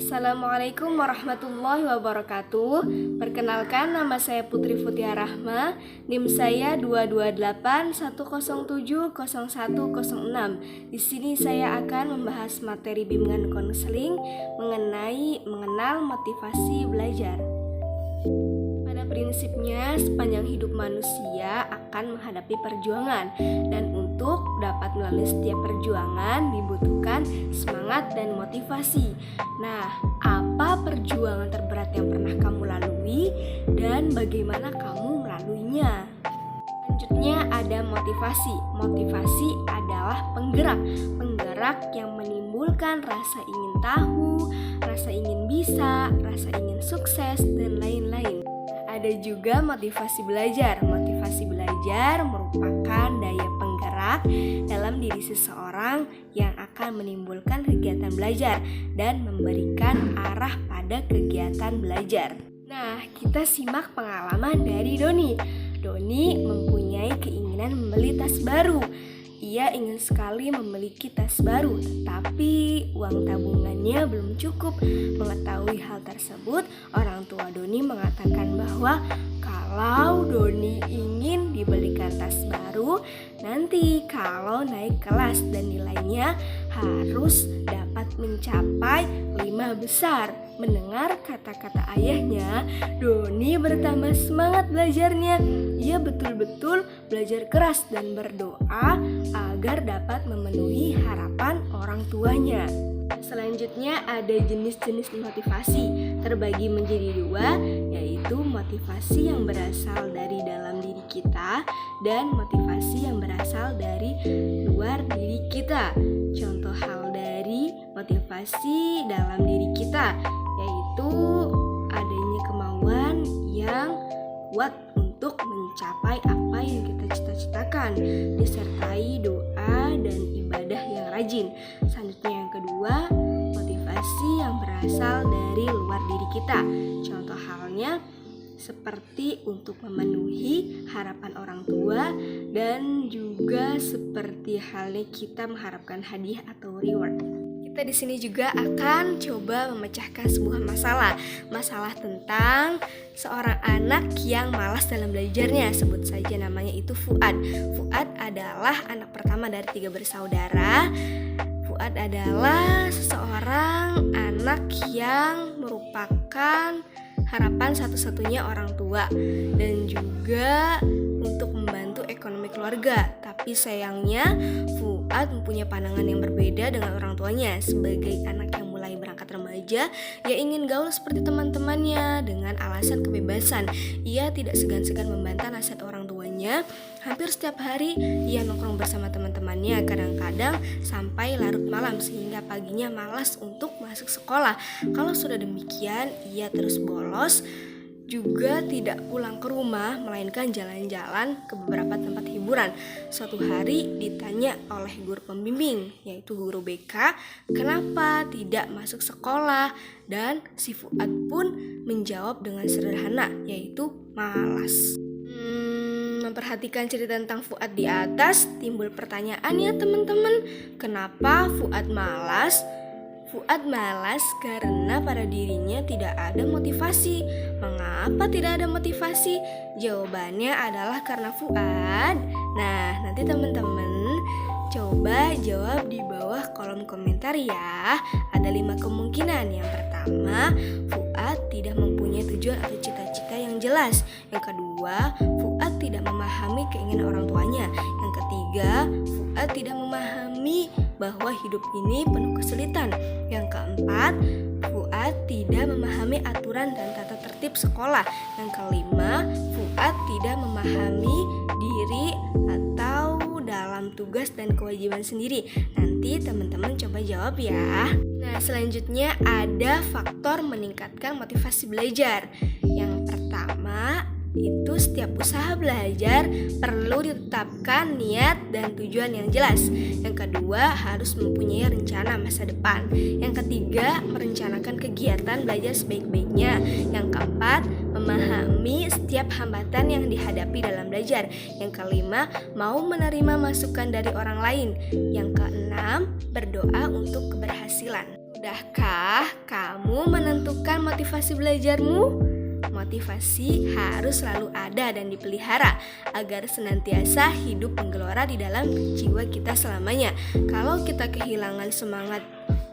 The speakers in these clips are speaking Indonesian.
Assalamualaikum warahmatullahi wabarakatuh. Perkenalkan, nama saya Putri Futia Rahma. NIM saya 22810700106. Di sini saya akan membahas materi bimbingan konseling mengenai mengenal motivasi belajar. Pada prinsipnya, sepanjang hidup manusia akan menghadapi perjuangan, dan untuk dapat melalui setiap perjuangan dibutuhkan semangat dan motivasi. Nah, apa perjuangan terberat yang pernah kamu lalui dan bagaimana kamu melaluinya? Selanjutnya ada motivasi. Motivasi adalah penggerak yang menimbulkan rasa ingin tahu, rasa ingin bisa, rasa ingin sukses, dan lain-lain. Ada juga motivasi belajar. Motivasi belajar merupakan daya penggerak dalam diri seseorang yang akan menimbulkan kegiatan belajar dan memberikan arah pada kegiatan belajar. Nah, kita simak pengalaman dari Doni. Doni mempunyai keinginan membeli tas baru. Ia ingin sekali memiliki tas baru, tetapi uang tabungannya belum cukup. Mengetahui hal tersebut, orang tua Doni mengatakan bahwa kalau Doni ingin dibelikan tas baru, nanti kalau naik kelas dan nilainya harus dapat mencapai 5 besar. Mendengar kata-kata ayahnya, Doni bertambah semangat belajarnya. Ia betul-betul belajar keras dan berdoa agar dapat memenuhi harapan orang tuanya. Selanjutnya ada jenis-jenis motivasi, terbagi menjadi 2, yaitu motivasi yang berasal dari dalam diri kita dan motivasi yang berasal dari luar diri kita. Contoh hal dari motivasi dalam diri kita yaitu adanya kemauan yang kuat untuk mencapai apa yang kita cita-citakan, disertai doa dan ibadah yang rajin. Selanjutnya yang kedua, motivasi yang berasal dari luar diri kita. Contoh halnya seperti untuk memenuhi harapan orang tua dan juga seperti halnya kita mengharapkan hadiah atau reward. Kita di sini juga akan coba memecahkan sebuah masalah tentang seorang anak yang malas dalam belajarnya. Sebut saja namanya itu Fuad. Fuad adalah anak pertama dari 3 bersaudara. Fuad adalah seseorang anak yang merupakan harapan satu-satunya orang tua dan juga untuk membantu ekonomi keluarga. Tapi sayangnya Fuad mempunyai pandangan yang berbeda dengan orang tuanya. Sebagai anak yang mulai berangkat remaja, ia ingin gaul seperti teman-temannya dengan alasan kebebasan. Ia tidak segan-segan membantah nasihat orang tuanya. Hampir setiap hari ia nongkrong bersama teman-temannya, kadang-kadang sampai larut malam sehingga paginya malas untuk masuk sekolah. Kalau sudah demikian, ia terus bolos, juga tidak pulang ke rumah, melainkan jalan-jalan ke beberapa tempat hiburan. Suatu hari ditanya oleh guru pembimbing, yaitu guru BK, kenapa tidak masuk sekolah? Dan si Fuad pun menjawab dengan sederhana, yaitu malas. Memperhatikan cerita tentang Fuad di atas, timbul pertanyaan ya teman-teman, kenapa Fuad malas? Fuad malas karena pada dirinya tidak ada motivasi. Mengapa tidak ada motivasi? Jawabannya adalah karena Fuad. Nah, nanti teman-teman coba jawab di bawah kolom komentar ya. Ada 5 kemungkinan. Yang pertama, Fuad tidak mempunyai tujuan atau cita-cita yang jelas. Yang kedua, Fuad tidak memahami keinginan orang tuanya. Yang ketiga, Fuad tidak memahami bahwa hidup ini penuh kesulitan. Yang keempat, Fuad tidak memahami aturan dan tata tertib sekolah. Yang kelima, Fuad tidak memahami diri atau dalam tugas dan kewajiban sendiri. Nanti teman-teman coba jawab ya. Nah, selanjutnya ada faktor meningkatkan motivasi belajar. Yang pertama, itu setiap usaha belajar perlu ditetapkan niat dan tujuan yang jelas. Yang kedua, harus mempunyai rencana masa depan. Yang ketiga, merencanakan kegiatan belajar sebaik-baiknya. Yang keempat, memahami setiap hambatan yang dihadapi dalam belajar. Yang kelima, mau menerima masukan dari orang lain. Yang keenam, berdoa untuk keberhasilan. Sudahkah kamu menentukan motivasi belajarmu? Motivasi harus selalu ada dan dipelihara agar senantiasa hidup menggelora di dalam jiwa kita selamanya. Kalau kita kehilangan semangat,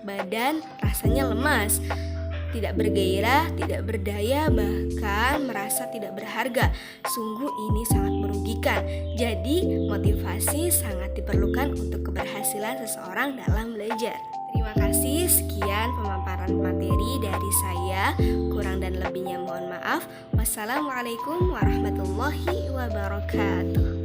badan rasanya lemas, tidak bergairah, tidak berdaya, bahkan merasa tidak berharga. Sungguh ini sangat merugikan. Jadi motivasi sangat diperlukan untuk keberhasilan seseorang dalam belajar. Terima kasih, sekian pemaparan materi dari saya. Kurang dan lebihnya mohon maaf. Wassalamualaikum warahmatullahi wabarakatuh.